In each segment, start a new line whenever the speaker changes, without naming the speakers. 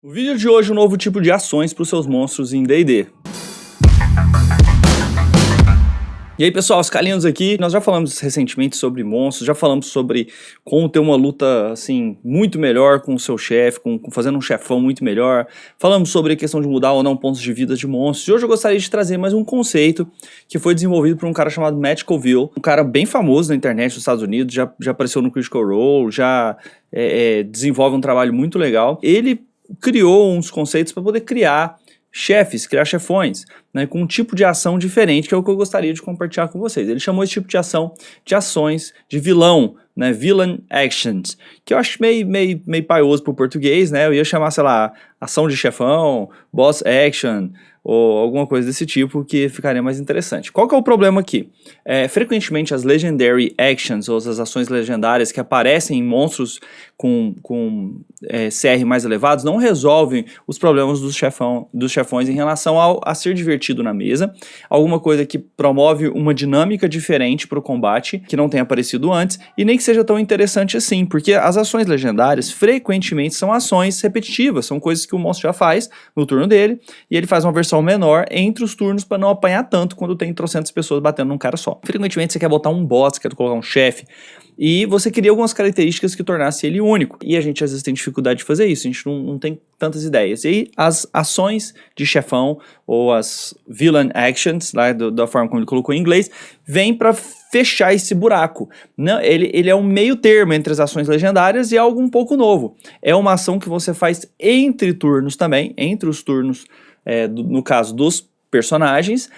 O vídeo de hoje é um novo tipo de ações para os seus monstros em D&D. E aí pessoal, os Calinos aqui, nós já falamos recentemente sobre monstros, já falamos sobre como ter uma luta assim muito melhor com o seu chefe, fazendo um chefão muito melhor. Falamos sobre a questão de mudar ou não pontos de vida de monstros. E hoje eu gostaria de trazer mais um conceito que foi desenvolvido por um cara chamado Matt Colville, um cara bem famoso na internet dos Estados Unidos, já apareceu no Critical Role, já desenvolve um trabalho muito legal. Ele criou uns conceitos para poder criar chefões, né, com um tipo de ação diferente, que é o que eu gostaria de compartilhar com vocês. Ele chamou esse tipo de ação de ações de vilão, né, villain actions, que eu acho meio paioso pro português, né, eu ia chamar, sei lá, ação de chefão, boss action, ou alguma coisa desse tipo, que ficaria mais interessante. Qual que é o problema aqui? Frequentemente as Legendary Actions, ou as ações legendárias que aparecem em monstros com CR mais elevados, não resolvem os problemas dos chefões em relação a ser divertido na mesa, alguma coisa que promove uma dinâmica diferente para o combate, que não tenha aparecido antes, e nem que seja tão interessante assim, porque as ações legendárias frequentemente são ações repetitivas, são coisas que o monstro já faz no turno dele, e ele faz uma versão menor entre os turnos para não apanhar tanto quando tem trocentas pessoas batendo num cara só. Frequentemente você quer botar um boss, quer colocar um chefe, e você queria algumas características que tornasse ele único. E a gente às vezes tem dificuldade de fazer isso, a gente não tem tantas ideias. E aí as ações de chefão, ou as villain actions, lá da forma como ele colocou em inglês, vêm para fechar esse buraco. Não, ele é um meio termo entre as ações legendárias e algo um pouco novo. É uma ação que você faz entre turnos também, entre os turnos, no caso dos personagens,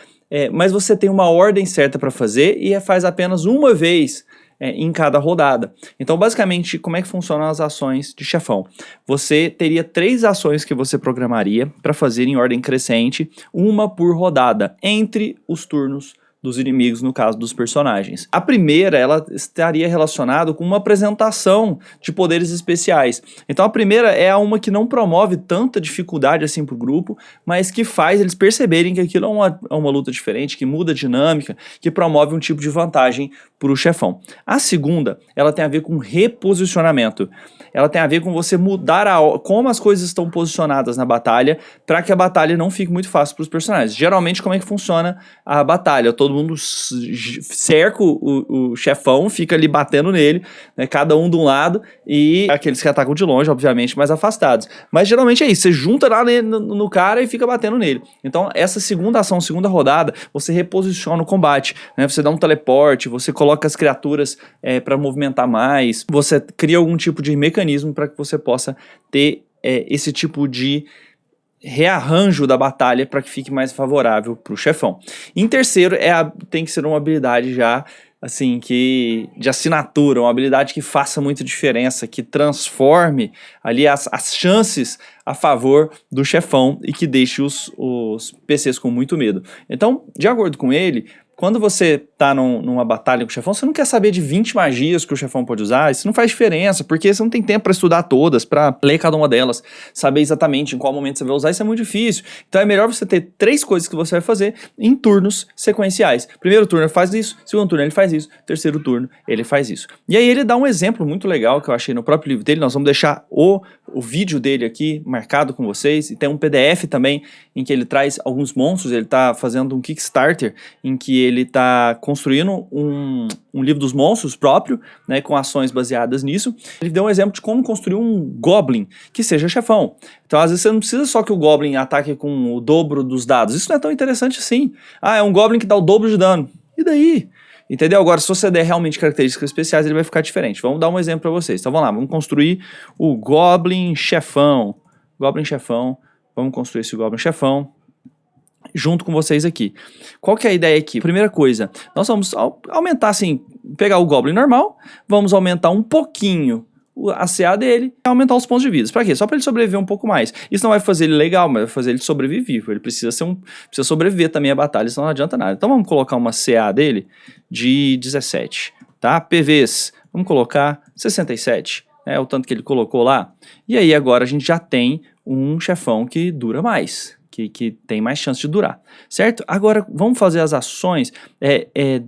mas você tem uma ordem certa para fazer e faz apenas uma vez em cada rodada. Então, basicamente, como é que funcionam as ações de chefão? Você teria 3 ações que você programaria para fazer em ordem crescente, uma por rodada, entre os turnos dos inimigos, no caso dos personagens. A primeira, ela estaria relacionada com uma apresentação de poderes especiais. Então a primeira é uma que não promove tanta dificuldade assim pro grupo, mas que faz eles perceberem que aquilo é uma luta diferente, que muda a dinâmica, que promove um tipo de vantagem pro chefão. A segunda, ela tem a ver com reposicionamento. Ela tem a ver com você mudar como as coisas estão posicionadas na batalha, para que a batalha não fique muito fácil para os personagens. Geralmente, como é que funciona a batalha? Todo mundo cerca o chefão, fica ali batendo nele, né, cada um de um lado, e aqueles que atacam de longe, obviamente, mais afastados. Mas geralmente é isso, você junta lá no cara e fica batendo nele. Então, essa segunda ação, segunda rodada, você reposiciona o combate, né? Você dá um teleporte, você coloca as criaturas para movimentar mais, você cria algum tipo de mecanismo para que você possa ter esse tipo de rearranjo da batalha para que fique mais favorável para o chefão. Em terceiro, tem que ser uma habilidade já assim, de assinatura, uma habilidade que faça muita diferença, que transforme ali as chances a favor do chefão e que deixe os PCs com muito medo. Então, de acordo com ele, quando você tá numa batalha com o chefão, você não quer saber de 20 magias que o chefão pode usar, isso não faz diferença, porque você não tem tempo para estudar todas, para ler cada uma delas, saber exatamente em qual momento você vai usar, isso é muito difícil. Então é melhor você ter 3 coisas que você vai fazer em turnos sequenciais. Primeiro turno ele faz isso, segundo turno ele faz isso, terceiro turno ele faz isso. E aí ele dá um exemplo muito legal que eu achei no próprio livro dele, nós vamos deixar o vídeo dele aqui marcado com vocês, e tem um PDF também em que ele traz alguns monstros, ele tá fazendo um Kickstarter em que ele tá construindo um livro dos monstros próprio, né, com ações baseadas nisso. Ele deu um exemplo de como construir um Goblin que seja chefão. Então às vezes você não precisa só que o Goblin ataque com o dobro dos dados, isso não é tão interessante assim. Ah, é um Goblin que dá o dobro de dano, e daí? Entendeu? Agora, se você der realmente características especiais, ele vai ficar diferente. Vamos dar um exemplo para vocês. Então vamos lá, vamos construir o Goblin Chefão. Goblin Chefão, vamos construir esse Goblin Chefão junto com vocês aqui. Qual que é a ideia aqui? Primeira coisa, nós vamos aumentar assim, pegar o Goblin normal, vamos aumentar um pouquinho a CA dele e aumentar os pontos de vida. Pra quê? Só pra ele sobreviver um pouco mais. Isso não vai fazer ele legal, mas vai fazer ele sobreviver. Ele precisa sobreviver também a batalha, senão não adianta nada. Então vamos colocar uma CA dele de 17, tá? PVs, vamos colocar 67, o tanto que ele colocou lá. E aí agora a gente já tem um chefão que dura mais. que tem mais chance de durar, certo? Agora, vamos fazer as ações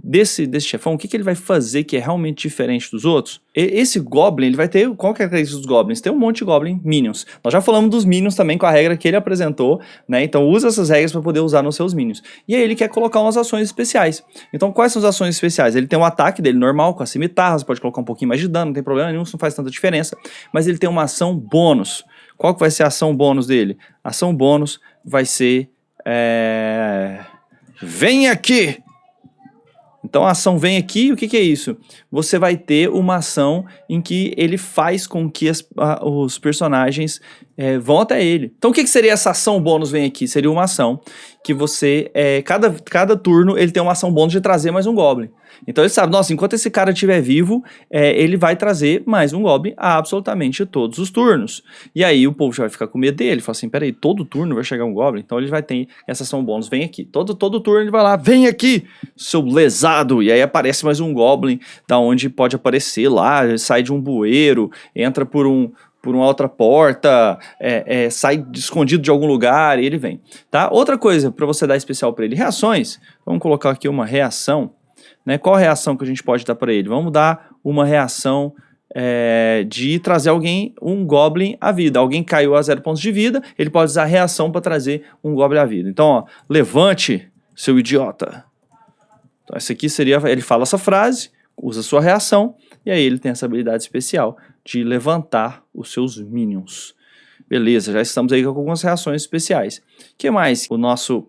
desse chefão. O que ele vai fazer que é realmente diferente dos outros? Esse Goblin, ele vai ter... Qual que é a característica dos Goblins? Tem um monte de Goblin Minions. Nós já falamos dos Minions também com a regra que ele apresentou, né? Então usa essas regras para poder usar nos seus Minions. E aí ele quer colocar umas ações especiais. Então quais são as ações especiais? Ele tem um ataque dele normal, com a cimitarra, você pode colocar um pouquinho mais de dano, não tem problema nenhum, isso não faz tanta diferença. Mas ele tem uma ação bônus. Qual que vai ser a ação bônus dele? A ação bônus vai ser... Vem aqui! Então a ação vem aqui, o que é isso? Você vai ter uma ação em que ele faz com que os personagens vão até ele. Então o que seria essa ação bônus vem aqui? Seria uma ação que você, cada turno ele tem uma ação bônus de trazer mais um Goblin. Então ele sabe, nossa, enquanto esse cara estiver vivo, ele vai trazer mais um Goblin a absolutamente todos os turnos. E aí o povo já vai ficar com medo dele, fala assim, peraí, todo turno vai chegar um Goblin? Então ele vai ter essa ação bônus, vem aqui. Todo turno ele vai lá, vem aqui, seu lesado. E aí aparece mais um Goblin, da onde pode aparecer lá, ele sai de um bueiro, entra por uma outra porta, sai escondido de algum lugar e ele vem, tá? Outra coisa para você dar especial para ele, reações, vamos colocar aqui uma reação, né? Qual reação que a gente pode dar para ele? Vamos dar uma reação de trazer um Goblin à vida. Alguém caiu a 0 pontos de vida, ele pode usar a reação para trazer um Goblin à vida. Então, ó, levante, seu idiota. Então, essa aqui seria, ele fala essa frase, usa a sua reação, e aí ele tem essa habilidade especial de levantar os seus minions. Beleza, já estamos aí com algumas reações especiais. O que mais o nosso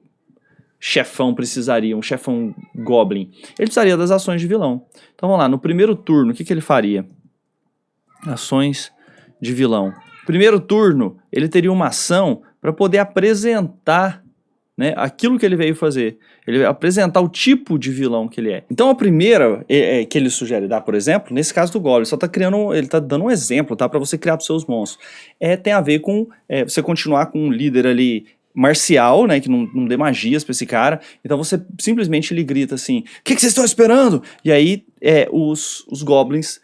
chefão precisaria, um chefão Goblin? Ele precisaria das ações de vilão. Então vamos lá, no primeiro turno, o que ele faria? Ações de vilão. Primeiro turno, ele teria uma ação para poder apresentar, né, aquilo que ele veio fazer. Ele vai apresentar o tipo de vilão que ele é. Então a primeira que ele sugere dar, por exemplo, nesse caso do Goblin, só tá criando, ele tá dando um exemplo, tá, para você criar para seus monstros. Tem a ver com você continuar com um líder ali marcial, né, que não dê magias para esse cara. Então você simplesmente lhe grita assim: "O que vocês estão esperando?" E aí os Goblins,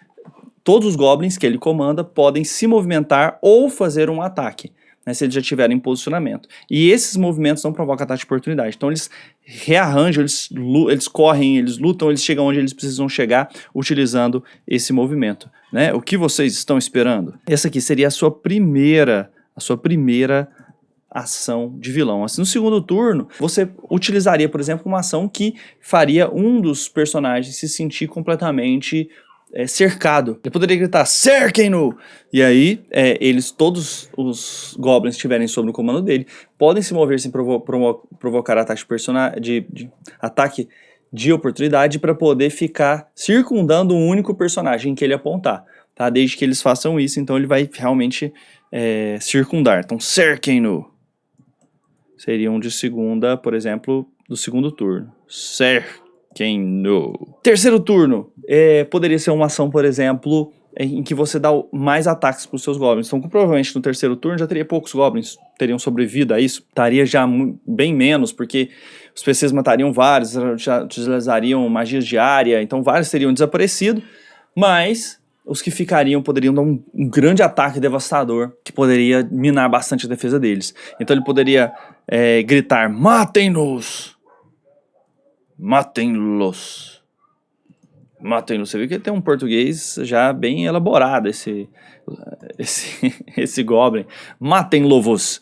todos os Goblins que ele comanda podem se movimentar ou fazer um ataque, né, se eles já tiverem em posicionamento. E esses movimentos não provocam ataque de oportunidade. Então eles rearranjam, eles correm, eles lutam, eles chegam onde eles precisam chegar utilizando esse movimento, né? O que vocês estão esperando? Essa aqui seria a sua primeira ação de vilão. Assim, no segundo turno, você utilizaria, por exemplo, uma ação que faria um dos personagens se sentir completamente cercado. Ele poderia gritar, cerquem-no! E aí, todos os Goblins que estiverem sob o comando dele, podem se mover sem provocar ataque de oportunidade para poder ficar circundando um único personagem que ele apontar, tá? Desde que eles façam isso, então ele vai realmente circundar. Então, cerquem-no! Seria um de segunda, por exemplo, do segundo turno. Cerquem-no! Terceiro turno, poderia ser uma ação, por exemplo, em que você dá mais ataques para os seus Goblins. Então, provavelmente no terceiro turno já teria poucos Goblins, teriam sobrevivido a isso. Estaria já bem menos, porque os PCs matariam vários, já utilizariam magias de área, então vários teriam desaparecido, mas os que ficariam poderiam dar um grande ataque devastador, que poderia minar bastante a defesa deles. Então ele poderia gritar, matem-nos! Matem-los! Matem-los. Você viu que ele tem um português já bem elaborado, esse Goblin. Matem-los!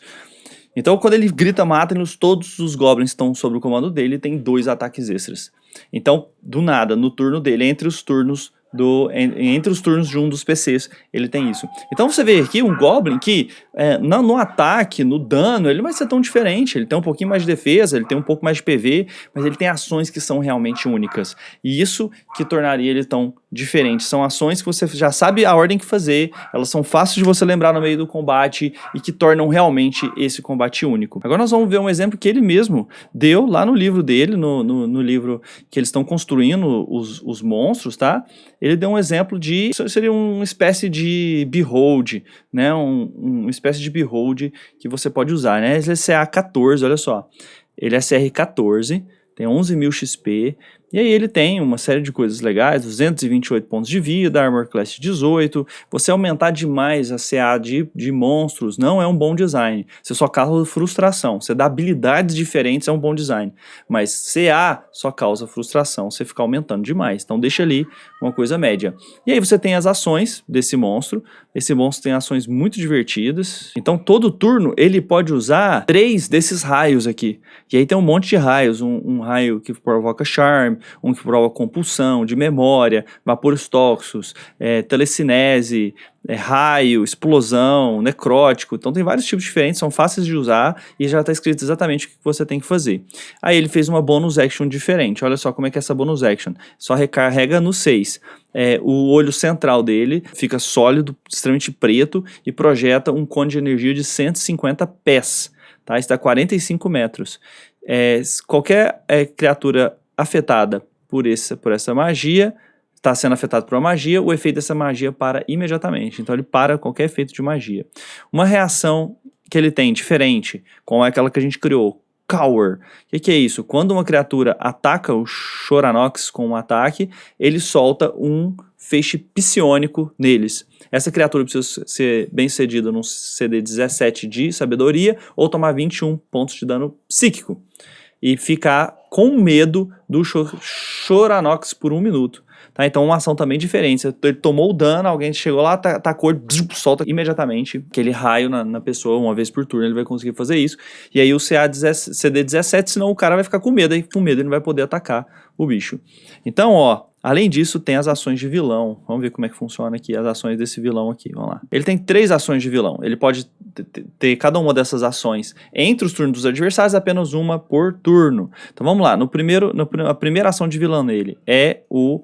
Então quando ele grita matem-los, todos os Goblins estão sob o comando dele e tem 2 ataques extras. Então, do nada, no turno dele, entre os turnos de um dos PCs, ele tem isso. Então você vê aqui um Goblin que no ataque, no dano, ele não vai ser tão diferente. Ele tem um pouquinho mais de defesa, ele tem um pouco mais de PV, mas ele tem ações que são realmente únicas. E isso que tornaria ele tão diferente. São ações que você já sabe a ordem que fazer, elas são fáceis de você lembrar no meio do combate e que tornam realmente esse combate único. Agora nós vamos ver um exemplo que ele mesmo deu lá no livro dele, no livro que eles estão construindo os monstros, tá? Ele deu um exemplo de, seria uma espécie de behold, né, uma espécie de behold que você pode usar, né, esse é a 14, olha só, ele é CR14, tem 11.000 XP, E aí ele tem uma série de coisas legais, 228 pontos de vida, Armor Class 18, você aumentar demais a CA de monstros não é um bom design, você só causa frustração, você dá habilidades diferentes é um bom design, mas CA só causa frustração, você ficar aumentando demais, então deixa ali uma coisa média. E aí você tem as ações desse monstro, esse monstro tem ações muito divertidas, então todo turno ele pode usar 3 desses raios aqui, e aí tem um monte de raios, um raio que provoca Charm, um que provoca compulsão, de memória, vapores tóxicos, telecinese, raio, explosão, necrótico, então tem vários tipos diferentes, são fáceis de usar e já está escrito exatamente o que você tem que fazer. Aí ele fez uma bonus action diferente, olha só como é que é essa bonus action, só recarrega no 6. O olho central dele fica sólido, extremamente preto e projeta um cone de energia de 150 pés, tá? Está a 45 metros. Qualquer criatura afetada por essa magia, está sendo afetado por uma magia, o efeito dessa magia para imediatamente. Então ele para qualquer efeito de magia. Uma reação que ele tem diferente, como aquela que a gente criou, Cower. O que é isso? Quando uma criatura ataca o Choranox com um ataque, ele solta um feixe psionico neles. Essa criatura precisa ser bem sucedida num CD 17 de sabedoria ou tomar 21 pontos de dano psíquico e ficar com medo do Choranox por 1 minuto. Tá? Então uma ação também diferente, ele tomou o dano, alguém chegou lá, tacou, solta imediatamente aquele raio na pessoa, uma vez por turno ele vai conseguir fazer isso, e aí o CD 17, senão o cara vai ficar com medo, aí com medo ele não vai poder atacar o bicho. Então, ó, além disso, tem as ações de vilão. Vamos ver como é que funciona aqui as ações desse vilão aqui. Vamos lá. Ele tem 3 ações de vilão. Ele pode ter cada uma dessas ações entre os turnos dos adversários, apenas uma por turno. Então vamos lá. A primeira ação de vilão nele é o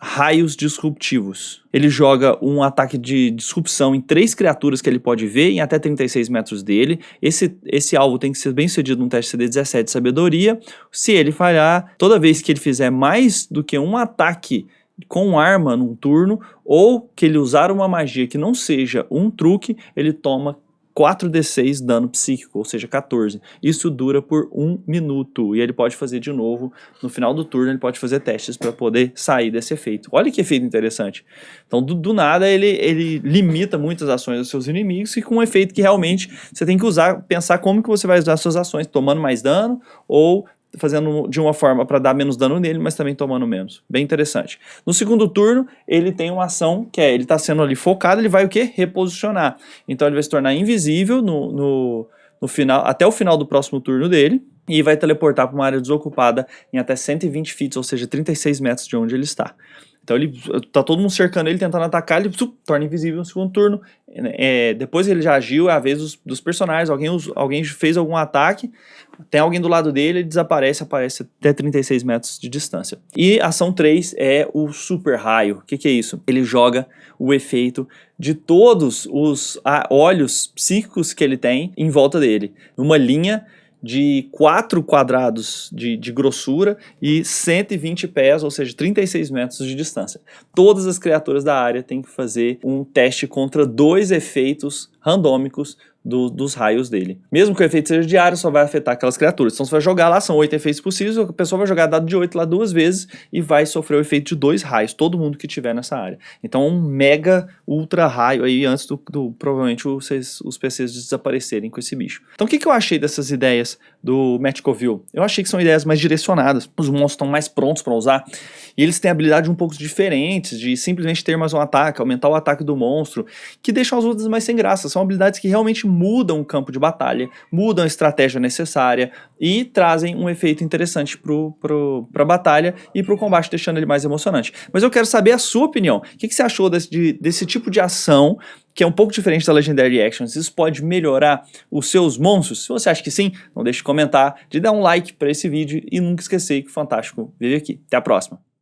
Raios Disruptivos. Ele joga um ataque de disrupção em 3 criaturas que ele pode ver em até 36 metros dele. Esse alvo tem que ser bem sucedido num teste CD 17 de sabedoria. Se ele falhar, toda vez que ele fizer mais do que um ataque com arma num turno, ou que ele usar uma magia que não seja um truque, ele toma 4d6 dano psíquico, ou seja, 14. Isso dura por 1 minuto, e ele pode fazer de novo, no final do turno ele pode fazer testes para poder sair desse efeito. Olha que efeito interessante. Então do nada ele limita muitas ações dos seus inimigos, e com um efeito que realmente você tem que usar, pensar como que você vai usar as suas ações, tomando mais dano, ou fazendo de uma forma para dar menos dano nele, mas também tomando menos. Bem interessante. No segundo turno, ele tem uma ação que ele está sendo ali focado, ele vai o quê? Reposicionar. Então ele vai se tornar invisível no final, até o final do próximo turno dele, e vai teleportar para uma área desocupada em até 120 feet, ou seja, 36 metros de onde ele está. Então ele tá todo mundo cercando ele, tentando atacar, ele torna invisível no segundo turno. Depois que ele já agiu, é a vez dos personagens, alguém fez algum ataque, tem alguém do lado dele, ele desaparece, aparece até 36 metros de distância. E ação 3 é o Super Raio. O que é isso? Ele joga o efeito de todos os olhos psíquicos que ele tem em volta dele, numa linha de 4 quadrados de grossura e 120 pés, ou seja, 36 metros de distância. Todas as criaturas da área têm que fazer um teste contra 2 efeitos randômicos dos raios dele. Mesmo que o efeito seja diário, só vai afetar aquelas criaturas. Então você vai jogar lá, são 8 efeitos possíveis, a pessoa vai jogar dado de 8 lá 2 vezes e vai sofrer o efeito de 2 raios, todo mundo que tiver nessa área. Então um mega ultra raio aí antes provavelmente os PCs desaparecerem com esse bicho. Então o que eu achei dessas ideias do Matchcoville? Eu achei que são ideias mais direcionadas, os monstros estão mais prontos para usar e eles têm habilidades um pouco diferentes, de simplesmente ter mais um ataque, aumentar o ataque do monstro, que deixam as lutas mais sem graça. São habilidades que realmente mudam o campo de batalha, mudam a estratégia necessária e trazem um efeito interessante para a batalha e para o combate, deixando ele mais emocionante. Mas eu quero saber a sua opinião. O que você achou desse tipo de ação, que é um pouco diferente da Legendary Actions? Isso pode melhorar os seus monstros? Se você acha que sim, não deixe de comentar, de dar um like para esse vídeo e nunca esquecer que o Fantástico vive aqui. Até a próxima!